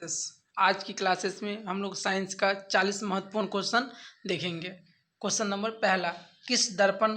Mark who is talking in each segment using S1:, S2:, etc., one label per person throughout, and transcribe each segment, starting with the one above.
S1: आज की क्लासेस में हम लोग साइंस का 40 महत्वपूर्ण क्वेश्चन देखेंगे। क्वेश्चन नंबर पहला, किस दर्पण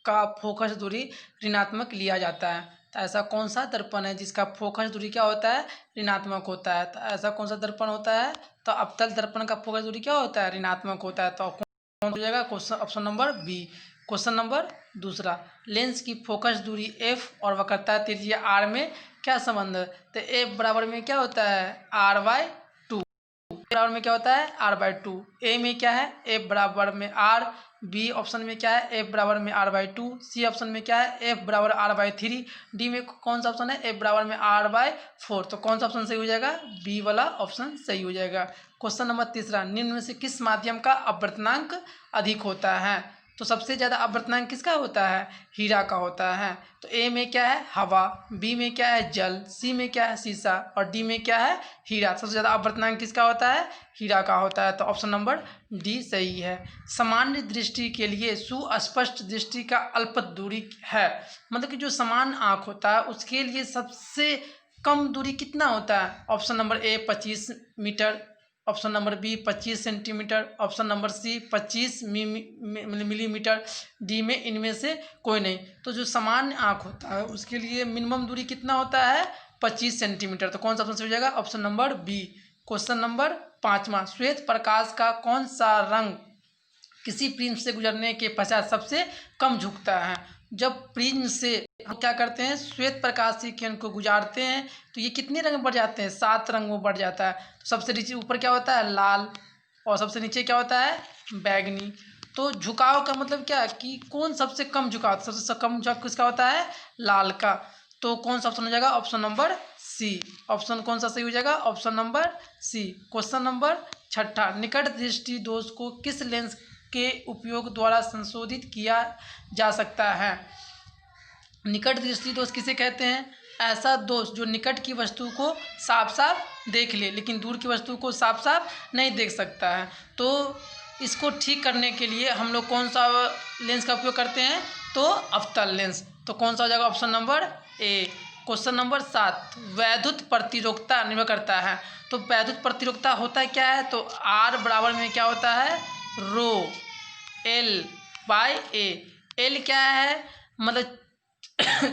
S1: का फोकस दूरी ऋणात्मक लिया जाता है? तो ऐसा कौन सा दर्पण है जिसका फोकस दूरी क्या होता है? ऋणात्मक होता है। तो ऐसा कौन सा दर्पण होता है? तो अवतल दर्पण का फोकस दूरी क्या होता है? ऋणात्मक होता है। तो कौन हो जाएगा question? Option number B. Question number दूसरा, लेंस की फोकस दूरी एफ और वक्रता त्रिज्या आर में क्या संबंध है? तो एफ बराबर में क्या होता है? r/2। बराबर में क्या होता है? r/2। ए में क्या है? एफ बराबर में r। बी ऑप्शन में क्या है? एफ बराबर में r/2। सी ऑप्शन में क्या है? एफ बराबर r/3। डी में कौन सा ऑप्शन है? एफ बराबर में r/4। तो कौन सा ऑप्शन सही हो जाएगा? बी वाला ऑप्शन सही हो जाएगा। क्वेश्चन नंबर तीसरा, निम्न में से किस माध्यम का अपवर्तनांक अधिक होता है? तो सबसे ज़्यादा अपवर्तनांक किसका होता है? हीरा का होता है। तो ए में क्या है? हवा। बी में क्या है? जल। सी में क्या है? शीशा। और डी में क्या है? हीरा। सबसे ज़्यादा अपवर्तनांक किसका होता है? हीरा का होता है। तो ऑप्शन नंबर डी सही है। सामान्य दृष्टि के लिए सुस्पष्ट दृष्टि का अल्प दूरी है, मतलब कि जो समान आँख होता है उसके लिए सबसे कम दूरी कितना होता है? Option number A 25 metre, option number B 25 centimetre, option number C 25 millimetre. D में इनमें से कोई नहीं। तो जो सामान्य आँख होता है उसके लिए मिनिमम दूरी कितना होता है? 25 सेंटीमीटर। तो कौन सा ऑप्शन सही हो जाएगा? Option number B. Question number पाँचवा, श्वेत प्रकाश का कौन सा रंग किसी प्रिज्म से गुजरने के पश्चात सबसे कम झुकता है? जब प्रिज्म से हम क्या करते हैं? श्वेत प्रकाशीय किरण को गुजारते हैं तो ये कितने रंग में बढ़ जाते हैं? 7 रंग में बढ़ जाता है। तो सबसे नीचे ऊपर क्या होता है? लाल। और सबसे नीचे क्या होता है? बैगनी। तो झुकाव का मतलब क्या कि कौन सबसे कम झुकाव? सबसे कम झुकाव किसका होता है? लाल का। तो कौन सा ऑप्शन हो जाएगा? ऑप्शन नंबर सी। ऑप्शन कौन सा सही हो जाएगा? Option number C. Question number छठा, निकट दृष्टि दोष को किस लेंस के उपयोग द्वारा संशोधित किया जा सकता है? निकट दृष्टि दोष किसे कहते हैं? ऐसा दोष जो निकट की वस्तु को साफ साफ देख ले लेकिन दूर की वस्तु को साफ साफ नहीं देख सकता है। तो इसको ठीक करने के लिए हम लोग कौन सा लेंस का उपयोग करते हैं? तो अवतल लेंस। तो कौन सा हो जाएगा? ऑप्शन नंबर ए। क्वेश्चन नंबर 7, वैद्युत प्रतिरोधकता निर्भर करता है। तो वैद्युत प्रतिरोधकता होता है क्या है? तो आर बराबर में क्या होता है? रो L/A। एल क्या है? मतलब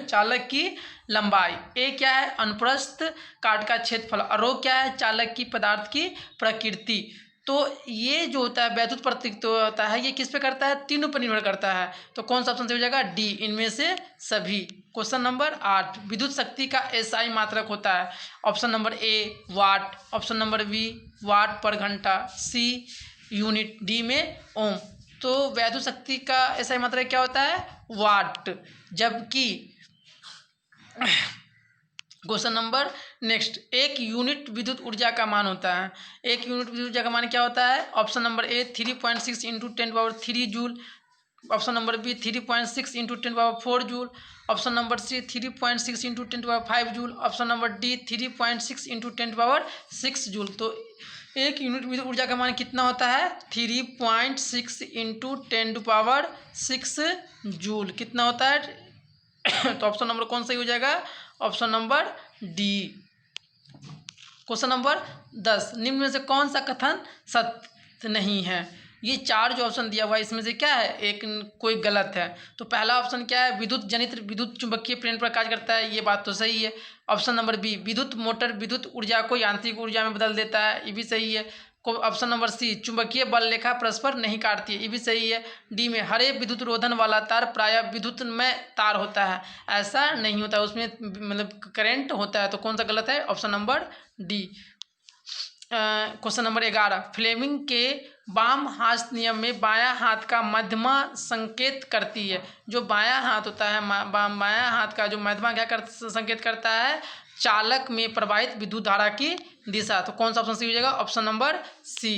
S1: चालक की लंबाई। ए क्या है? अनुप्रस्थ काट का क्षेत्रफल। और रो क्या है? चालक की पदार्थ की प्रकृति। तो ये जो होता है वैद्युत प्रतिरोधकता होता है, ये किस पे करता है? तीनों पर निर्भर करता है। तो कौन सा ऑप्शन सही हो जाएगा? डी, इनमें से सभी। क्वेश्चन नंबर 8, विद्युत शक्ति का एसआई मात्रक होता है। Option number A watt, option number B watt पर घंटा, सी यूनिट, डी में ओम। तो वैद्युत शक्ति का एसआई मात्रक क्या होता है? वाट। जबकि क्वेश्चन नंबर नेक्स्ट, एक यूनिट विद्युत ऊर्जा का मान होता है। एक यूनिट विद्युत ऊर्जा का मान क्या होता है? Option number A 3.6 into 10⁻³ joule, option number B 3.6 into 10⁻4 joule, option number C 3.6 into 10⁻5 joule, option number D 3.6 into 10⁻6 joule. तो एक यूनिट विद्युत ऊर्जा का मान कितना होता है? 3.6 इंटू 10⁻6 जूल। कितना होता है? तो ऑप्शन नंबर कौन सही हो जाएगा? Option number D. Question number 10, निम्न में से कौन सा कथन सत्य नहीं है? ये 4 जो ऑप्शन दिया हुआ है इसमें से क्या है? एक कोई गलत है। तो पहला ऑप्शन क्या है? विद्युत जनित विद्युत चुंबकीय प्रेरण पर कार्य करता है, ये बात तो सही है। ऑप्शन नंबर बी, विद्युत मोटर विद्युत ऊर्जा को यांत्रिक ऊर्जा में बदल देता है, ये भी सही है। ऑप्शन नंबर सी, चुंबकीय बल रेखा परस्पर नहीं काटती है, ये भी सही है। डी में, हरे विद्युत रोधन वाला तार प्रायः विद्युतमय तार होता है, ऐसा नहीं होता, उसमें मतलब करंट होता है। तो कौन सा गलत है? Option number D. Question number 11, Fleming के वाम हाथ नियम में बायां हाथ का मध्यमा संकेत करती है। जो बायां हाथ होता है, बायां हाथ का जो मध्यमा क्या संकेत करता है? चालक में प्रवाहित विद्युत धारा की दिशा। तो कौन सा ऑप्शन सही हो जाएगा? Option number C.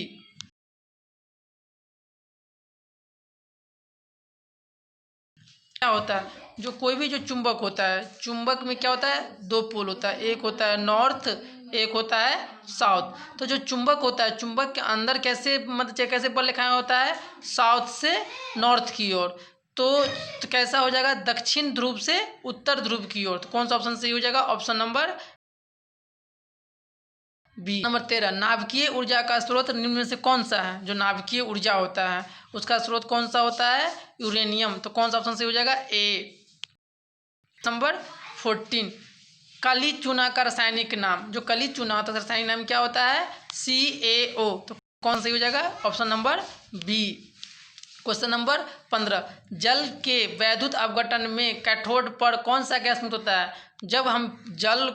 S1: क्या होता है? जो कोई भी जो चुंबक होता है, चुंबक में क्या होता है? 2 पोल होता है, एक होता है नॉर्थ, एक होता है साउथ। तो जो चुंबक होता है, चुंबक के अंदर कैसे मतलब कैसे बल लिखाया होता है? साउथ से नॉर्थ की ओर। तो कैसा हो जाएगा? दक्षिण ध्रुव से उत्तर ध्रुव की ओर। तो कौन सा ऑप्शन सही हो जाएगा? Option number B. नंबर 13, नाभिकीय ऊर्जा का स्रोत निम्न में से कौन सा है? जो नाभिकीय ऊर्जा होता है उसका स्रोत कौन सा होता है? यूरेनियम। तो कौन सा ऑप्शन सही हो जाएगा? ए। नंबर 14, काली चूना का रासायनिक नाम। जो काली चूना होता है रासायनिक नाम क्या होता है? CaO। तो कौन सही हो जाएगा? Option number B. Question number 15, जल के वैद्युत अपघटन में कैथोड पर कौन सा गैस मुक्त होता है? जब हम जल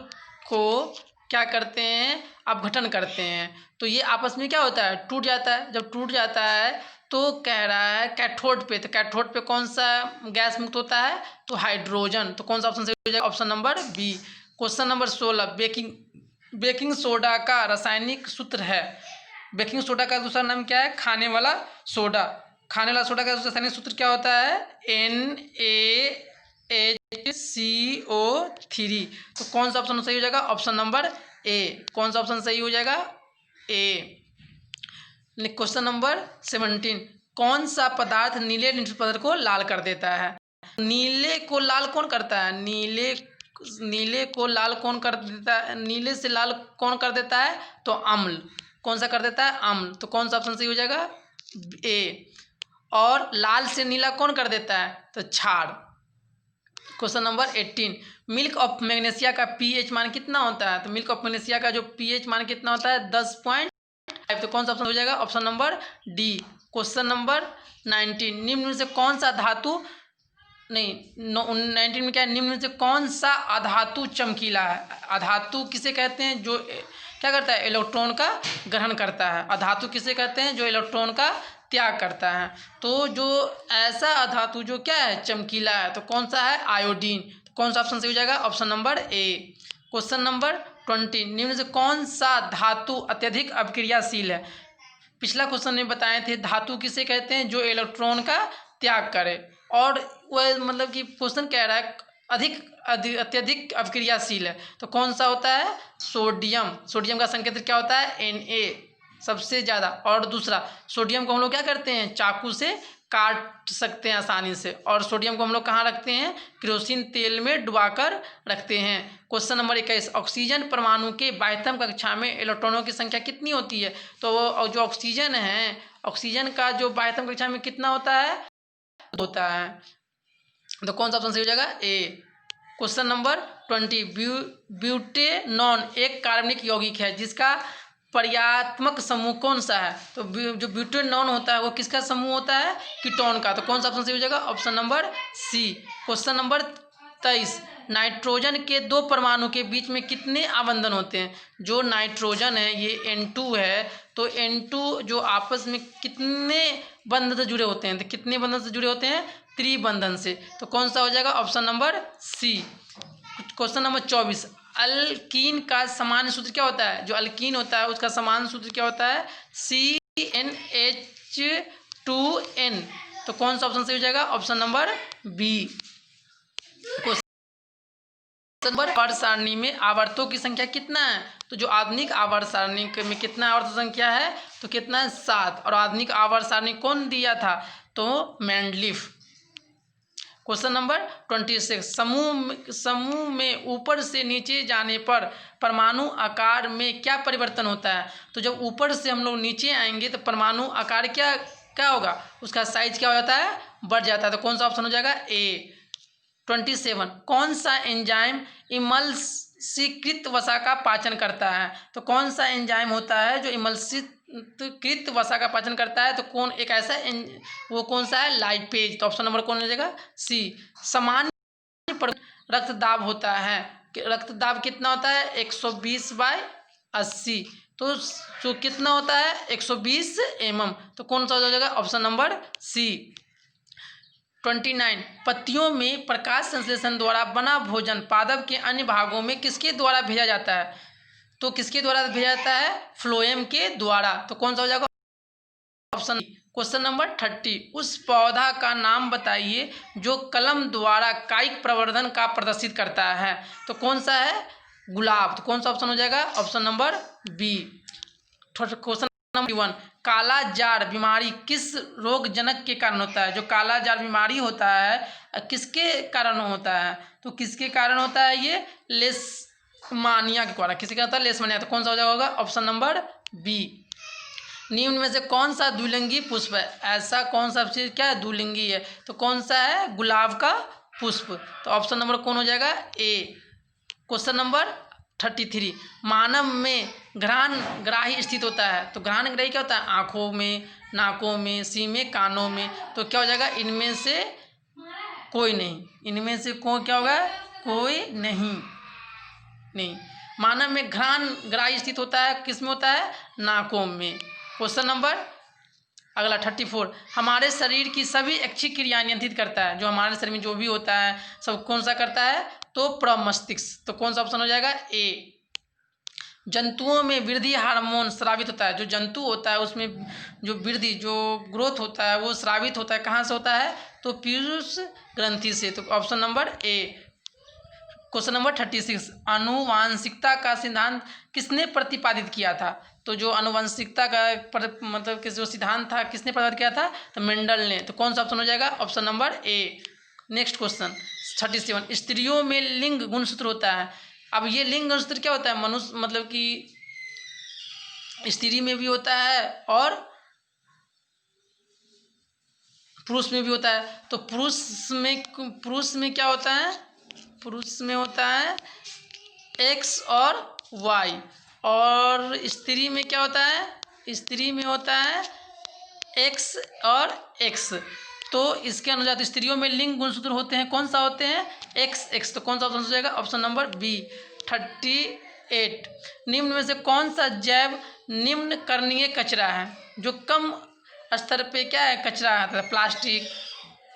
S1: को क्या करते हैं? अपघटन करते हैं तो ये आपस में क्या होता है? टूट जाता है। जब टूट जाता है तो कह रहा है कैथोड पे, तो कैथोड पे कौन सा गैस मुक्त होता है? तो हाइड्रोजन। तो कौन सा ऑप्शन सही हो जाएगा? Option number B. Question number 16, baking soda का रासायनिक सूत्र है। बेकिंग सोडा का दूसरा नाम क्या है? खाने वाला सोडा। खाने वाला सोडा का रासायनिक सूत्र क्या होता है? NaHCO3। तो कौन सा ऑप्शन सही हो जाएगा? ऑप्शन नंबर ए। कौन सा ऑप्शन सही हो जाएगा? ए। क्वेश्चन नंबर 17, कौन सा पदार्थ नीले न्यूट्रल पदार्थ को लाल कर देता है? नीले को लाल कौन करता है? नीले को लाल कौन कर देता है? नीले से लाल कौन कर देता है? तो अम्ल। कौन सा कर देता है? अम्ल। तो कौन सा ऑप्शन सही हो जाएगा? ए। और लाल से नीला कौन कर देता है? तो क्षार। Question number 18, milk of magnesia का pH मान कितना होता है? तो मिल्क ऑफ मैग्नीशिया का जो pH मान कितना होता है? 10.5। तो कौन सा ऑप्शन हो जाएगा? Option number D. Question number 19, निम्न में से कौन सा धातु 19 में क्या है? निम्न में से कौन सा अधातु चमकीला है? अधातु किसे कहते हैं? जो क्या करता है? इलेक्ट्रॉन का ग्रहण करता है। अधातु किसे कहते हैं? जो इलेक्ट्रॉन का त्याग करता है। तो जो ऐसा अधातु जो क्या है? चमकीला है। तो कौन सा है? आयोडीन। तो कौन सा ऑप्शन सही हो जाएगा? ऑप्शन नंबर ए। क्वेश्चन नंबर 20, निम्न से कौन सा धातु अत्यधिक अभिक्रियाशील है? पिछला क्वेश्चन में बताए थे धातु किसे कहते हैं? जो इलेक्ट्रॉन का त्याग करे। और वह मतलब कि क्वेश्चन कह रहा है अत्यधिक अभिक्रियाशील है। तो कौन सा होता है? सोडियम। सोडियम का संकेतक क्या होता है? Na सबसे ज़्यादा। और दूसरा, सोडियम को हम लोग क्या करते हैं? चाकू से काट सकते हैं आसानी से। और सोडियम को हम लोग कहाँ रखते हैं? केरोसिन तेल में डुबाकर रखते हैं। क्वेश्चन नंबर 21, ऑक्सीजन परमाणु के बाह्यतम कक्षा में इलेक्ट्रॉनों की संख्या कितनी होती है? तो जो ऑक्सीजन है, ऑक्सीजन का जो बाह्यतम कक्षा में कितना होता है? तो कौन सा ऑप्शन सही हो जाएगा? ए। क्वेश्चन नंबर 20, ब्यूटेनॉन एक कार्बनिक यौगिक है जिसका पर्यात्मक समूह कौन सा है? तो जो ब्यूटेनॉन होता है वो किसका समूह होता है? कीटोन का। तो कौन सा ऑप्शन सही हो जाएगा? Option number C. Question number 23, nitrogen के दो परमाणु के बीच में कितने आबंधन होते हैं? जो नाइट्रोजन है ये N2 है। तो N2 जो आपस में कितने बंधन से जुड़े होते हैं? तो कितने बंधन से जुड़े होते हैं? त्रिबंधन से। तो कौन सा हो जाएगा? Option number C. Question number 24, alkene का सामान्य सूत्र क्या होता है? जो अल्कीन होता है उसका सामान्य सूत्र क्या होता है? CnH2n। तो कौन सा ऑप्शन सही हो जाएगा? Option number B. Question number, आवर्त सारणी में आवर्तों की संख्या कितना है? तो जो आधुनिक आवर्त सारणी में कितना आवर्त संख्या है? तो कितना है? 7। और आधुनिक आवर्त सारणी कौन दिया था? तो मेंडलीफ। क्वेश्चन नंबर 26, समूह में ऊपर से नीचे जाने पर परमाणु आकार में क्या परिवर्तन होता है? तो जब ऊपर से हम लोग नीचे आएंगे तो परमाणु आकार क्या होगा? उसका साइज क्या हो जाता है? बढ़ जाता है। तो कौन सा ऑप्शन हो जाएगा? ए। 27, कौन सा एंजाइम इमल्सीकृत वसा का पाचन करता है? तो कौन सा एंजाइम होता है जो इमल्सीकृत वसा का पाचन करता है? तो कौन एक ऐसा वो कौन सा है? लाइपेज। तो ऑप्शन नंबर कौन हो जाएगा? सी। सामान्य रक्तदाब होता है, रक्तदाब कितना होता है? 120/80। तो जो कितना होता है? 120 mm। तो कौन सा हो जाएगा? ऑप्शन नंबर सी। 29, पत्तियों में प्रकाश संश्लेषण द्वारा बना भोजन पादप के अन्य भागों में किसके द्वारा भेजा जाता है? तो किसके द्वारा भेजा जाता है? फ्लोएम के द्वारा। तो कौन सा हो जाएगा? ऑप्शन। क्वेश्चन नंबर 30, उस पौधा का नाम बताइए जो कलम द्वारा कायिक प्रवर्धन का प्रदर्शित करता है। तो कौन सा है? गुलाब। तो कौन सा ऑप्शन हो जाएगा? Option number B. Question number 1, काला जार बीमारी किस रोग जनक के कारण होता है? जो काला जार बीमारी होता है किसके कारण होता है? तो किसके कारण होता है? ये मानिया के द्वारा, किसी का था लेशमानिया, तो कौन सा हो जाएगा होगा ऑप्शन नंबर बी। निम्न में से कौन सा द्विलिंगी पुष्प है? ऐसा कौन सा चीज क्या है द्विलिंगी है, तो कौन सा है? गुलाब का पुष्प। तो ऑप्शन नंबर कौन हो जाएगा? ए। क्वेश्चन नंबर 33, मानव में घ्राण ग्राही स्थित होता है, तो घ्राण ग्राही क्या होता है? आँखों में, नाकों में, सींग में, कानों में। तो क्या हो जाएगा? इनमें से कोई नहीं। इनमें से क्या होगा? कोई नहीं। नहीं, मानव में घ्राण ग्राही स्थित होता है, किस में होता है? नाकों में। क्वेश्चन नंबर अगला 34, हमारे शरीर की सभी ऐच्छिक क्रिया नियंत्रित करता है, जो हमारे शरीर में जो भी होता है सब कौन सा करता है? तो प्रमस्तिष्क। तो कौन सा ऑप्शन हो जाएगा? ए। जंतुओं में वृद्धि हार्मोन स्रावित होता है, जो जंतु होता है उसमें जो वृद्धि जो ग्रोथ होता है वो स्रावित होता है, कहाँ से होता है? तो पीयूष ग्रंथि से। तो ऑप्शन नंबर ए। क्वेश्चन नंबर 36, आनुवांशिकता का सिद्धांत किसने प्रतिपादित किया था? तो जो आनुवंशिकता का मतलब कि जो सिद्धांत था किसने प्रतिपादित किया था? तो मेंडल ने। तो कौन सा ऑप्शन हो जाएगा? ऑप्शन नंबर ए। नेक्स्ट क्वेश्चन 37, स्त्रियों में लिंग गुणसूत्र होता है। अब ये लिंग गुणसूत्र क्या होता है? मनुष्य मतलब कि स्त्री में भी होता है और पुरुष में भी होता है। तो पुरुष में क्या होता है? पुरुष में होता है एक्स और वाई, और स्त्री में क्या होता है? स्त्री में होता है एक्स और एक्स। तो इसके अनुसार तो स्त्रियों में लिंग गुणसूत्र होते हैं, कौन सा होते हैं? X x. तो कौन सा ऑप्शन हो जाएगा? Option number B. 38, निम्न में से कौन सा जैव निम्न करणीय कचरा है? जो कम स्तर पे क्या है? कचरा आता है। प्लास्टिक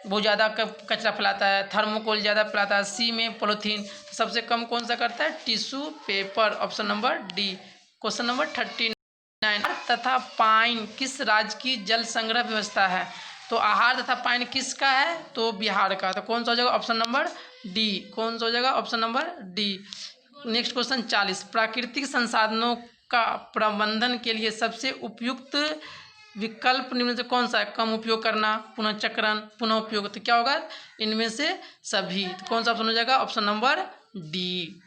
S1: बहुत ज़्यादा कचरा फैलाता है, थर्मोकोल ज़्यादा फैलाता है, सी में पॉलीथीन। तो सबसे कम कौन सा करता है? Tissue paper. Option number D. Question number 39, तथा पाइन किस राज्य की जल संग्रह व्यवस्था है? तो आहार तथा पाइन किसका है? तो बिहार का। तो कौन सा हो जाएगा? Option number D. कौन सा हो जाएगा? Option number D. Next question 40, प्राकृतिक संसाधनों का प्रबंधन के लिए सबसे उपयुक्त विकल्प निम्न से कौन सा है? कम उपयोग करना, पुनःचक्रण, पुनः उपयोग। तो क्या होगा? इनमें से सभी। तो कौन सा ऑप्शन हो जाएगा? Option number D.